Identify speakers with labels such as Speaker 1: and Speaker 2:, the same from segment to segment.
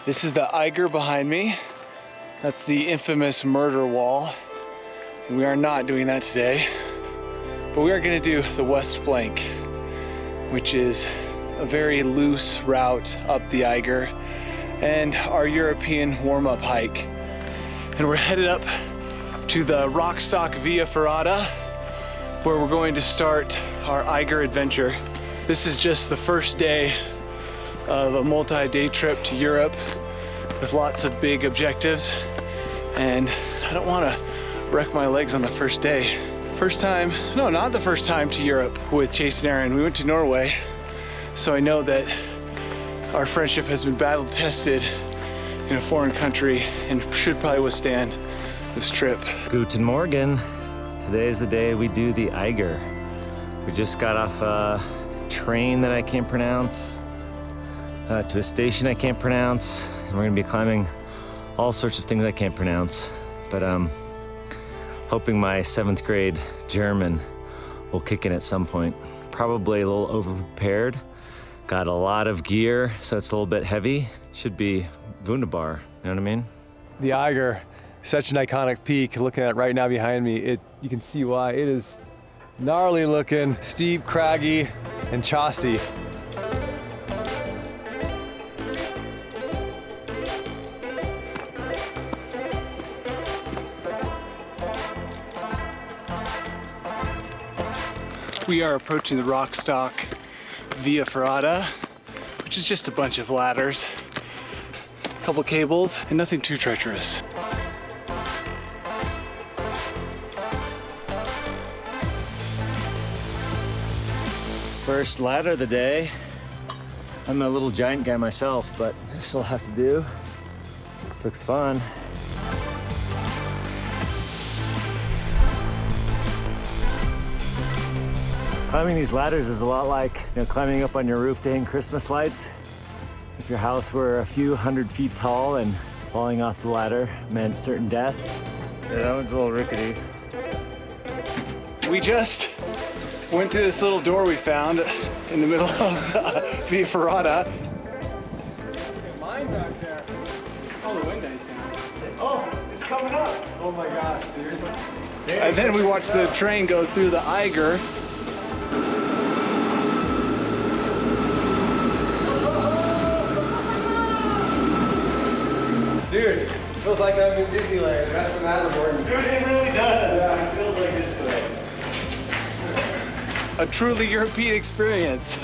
Speaker 1: This is the Eiger behind me. That's the infamous Murderwall. We are not doing that today, but we are gonna do the west flank, which is a very loose route up the Eiger and our European warm-up hike. And we're headed up to the Rockstock Via Ferrata, where we're going to start our Eiger adventure. This is just the first day of a multi-day trip to Europe with lots of big objectives, and I don't want to wreck my legs on the first day. First time, no, not the first time to Europe with Chase and Aaron. We went to Norway, so I know that our friendship has been battle tested in a foreign country and should probably withstand this trip.
Speaker 2: Guten Morgen. Today is the day we do the Eiger. We just got off a train that I can't pronounce, to a station I can't pronounce, and we're gonna be climbing all sorts of things I can't pronounce. But hoping my 7th grade German will kick in at some point. Probably a little over-prepared. Got a lot of gear, so it's a little bit heavy. Should be wunderbar, you know what I mean?
Speaker 3: The Eiger, such an iconic peak. Looking at it right now behind me, you can see why. It is gnarly looking, steep, craggy, and chossy.
Speaker 1: We are approaching the Rockstock Via Ferrata, which is just a bunch of ladders, a couple cables, and nothing too treacherous.
Speaker 2: First ladder of the day. I'm a little giant guy myself, but this will have to do. This looks fun. Climbing these ladders is a lot like, climbing up on your roof to hang Christmas lights. If your house were a few hundred feet tall and falling off the ladder meant certain death. Yeah, that one's a little rickety.
Speaker 1: We just went through this little door we found in the middle of the Via Ferrata. Mine back there. Oh, the window's down.
Speaker 3: Oh, it's coming up.
Speaker 1: Oh my gosh, seriously? And then we watched the train go through the Eiger.
Speaker 3: Dude, it feels like I'm in Disneyland. That's the Matterhorn.
Speaker 1: Dude, it really does.
Speaker 3: Yeah, it feels like this today.
Speaker 1: A truly European experience.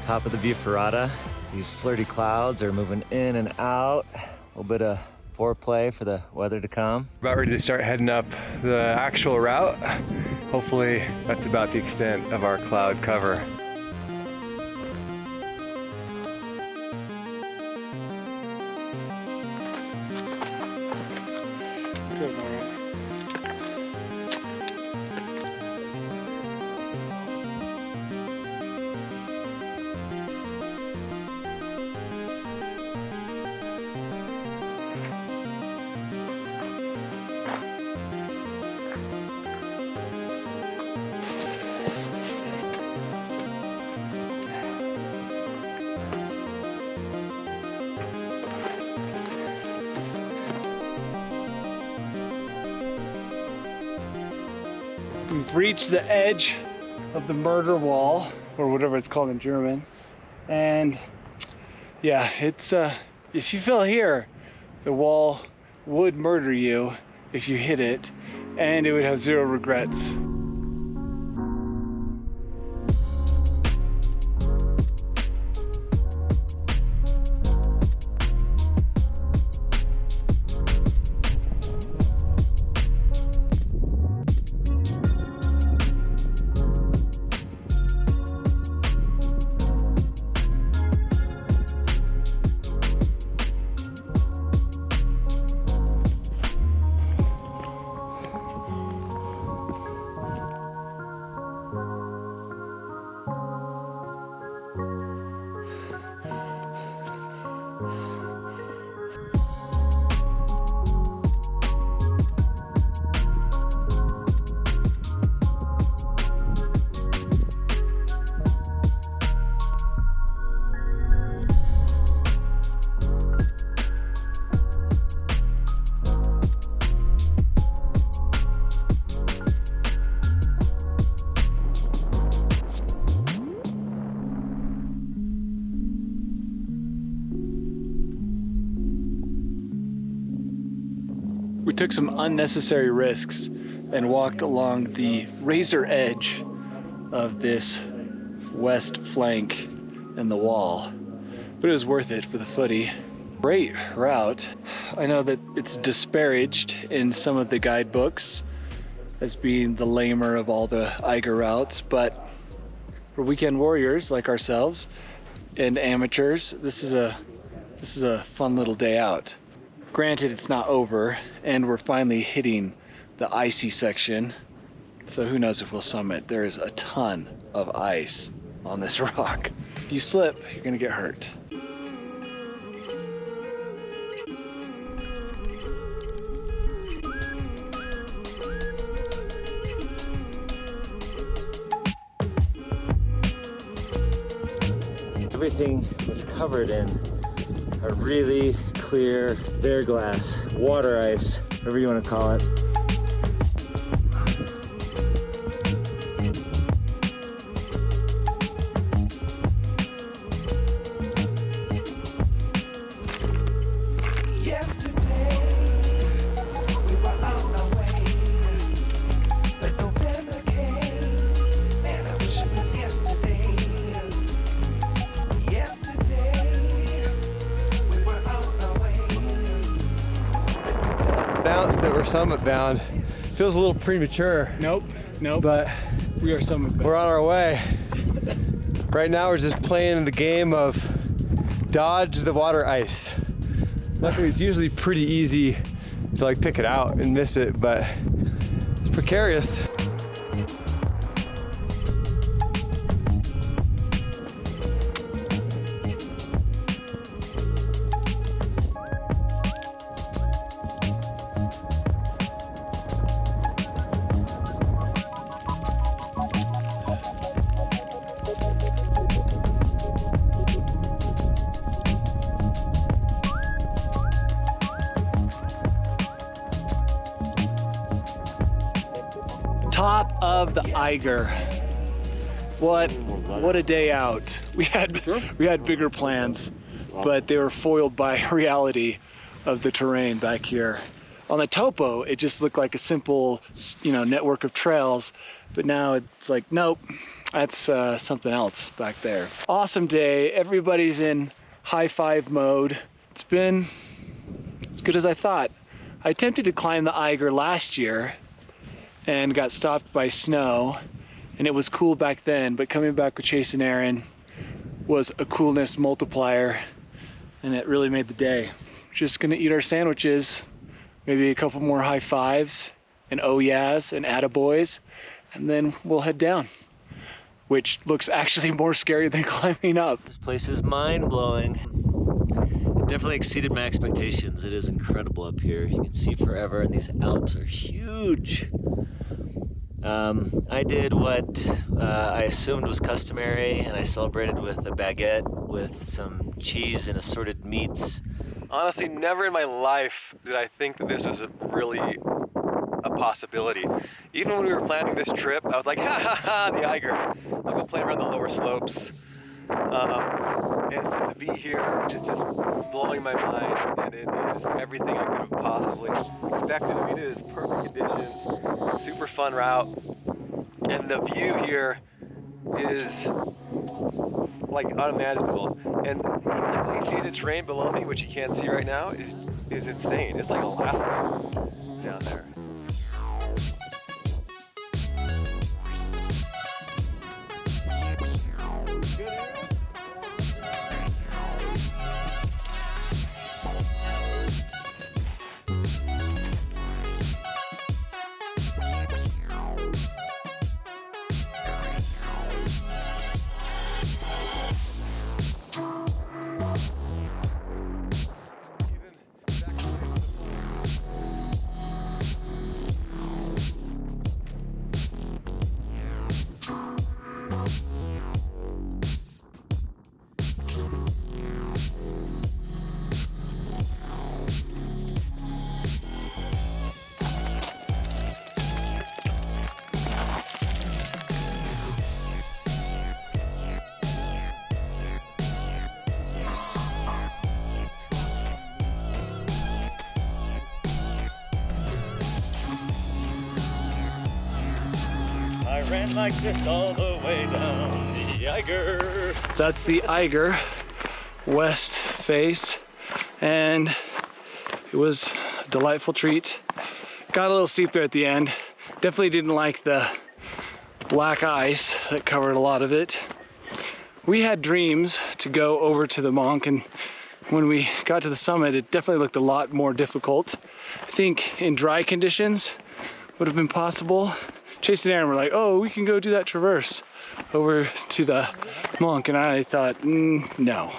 Speaker 2: Top of the Via Ferrata. These flirty clouds are moving in and out. A little bit of foreplay for the weather to come.
Speaker 3: About ready to start heading up the actual route. Hopefully that's about the extent of our cloud cover.
Speaker 1: Good morning. We've reached the edge of the Murderwall, or whatever it's called in German. And yeah, it's if you fell here, the wall would murder you if you hit it, and it would have 0 regrets. took some unnecessary risks and walked along the razor edge of this west flank in the wall. But it was worth it for the footy. Great route. I know that it's disparaged in some of the guidebooks as being the lamer of all the Eiger routes, but for weekend warriors like ourselves and amateurs, this is a fun little day out. Granted, it's not over, and we're finally hitting the icy section, so who knows if we'll summit. There is a ton of ice on this rock. If you slip, you're gonna get hurt.
Speaker 2: Everything was covered in a really clear glass, water ice, whatever you want to call it.
Speaker 3: That we're summit bound feels a little premature.
Speaker 1: Nope,
Speaker 3: But
Speaker 1: we are summit bound.
Speaker 3: we're on our way. Right now we're just playing the game of dodge the water ice. Luckily it's usually pretty easy to like pick it out and miss it, but it's precarious.
Speaker 1: Top of the Eiger. What a day out. We had bigger plans, but they were foiled by reality of the terrain back here. On the topo, it just looked like a simple, network of trails, but now it's like, nope, that's something else back there. Awesome day. Everybody's in high five mode. It's been as good as I thought. I attempted to climb the Eiger last year and got stopped by snow, and it was cool back then, but coming back with Chase and Aaron was a coolness multiplier, and it really made the day. Just gonna eat our sandwiches, maybe a couple more high fives and oh yeahs and attaboys, and then we'll head down, which looks actually more scary than climbing up.
Speaker 2: This place is mind-blowing. It definitely exceeded my expectations. It is incredible up here. You can see forever, and these Alps are huge. I did what I assumed was customary, and I celebrated with a baguette with some cheese and assorted meats.
Speaker 3: Honestly, never in my life did I think that this was really a possibility. Even when we were planning this trip, I was like, ha ha ha, the Eiger. I'll go play around the lower slopes. And so to be here is just blowing my mind, and it is everything I could have possibly expected. I mean, it is perfect conditions, super fun route, and the view here is like unimaginable. And you see the terrain below me, which you can't see right now, is insane. It's like Alaska down there.
Speaker 2: I ran like this all the way down the Eiger.
Speaker 1: That's the Eiger west face, and it was a delightful treat. Got a little steep there at the end. Definitely didn't like the black ice that covered a lot of it. We had dreams to go over to the Mont, and when we got to the summit, it definitely looked a lot more difficult. I think in dry conditions would have been possible. Chase and Aaron were like, oh, we can go do that traverse over to the Mont, and I thought, no.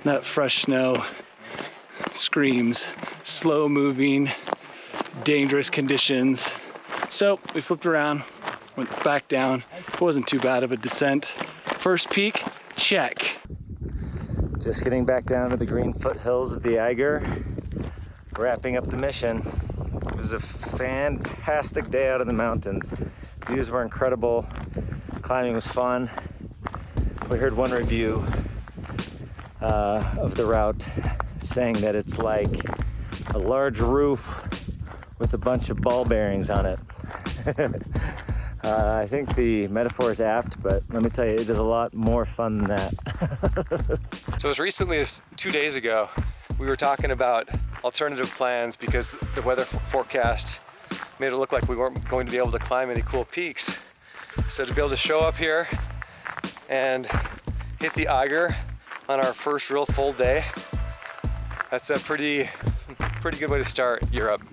Speaker 1: That fresh snow screams slow moving, dangerous conditions. So we flipped around, went back down. It wasn't too bad of a descent. First peak, check.
Speaker 2: Just getting back down to the green foothills of the Eiger, wrapping up the mission. It was a fantastic day out in the mountains. Views were incredible, climbing was fun. We heard one review of the route saying that it's like a large roof with a bunch of ball bearings on it. I think the metaphor is apt, but let me tell you, it is a lot more fun than that.
Speaker 3: So as recently as 2 days ago, we were talking about alternative plans because the weather forecast made it look like we weren't going to be able to climb any cool peaks. So to be able to show up here and hit the Eiger on our first real full day, that's a pretty good way to start Europe.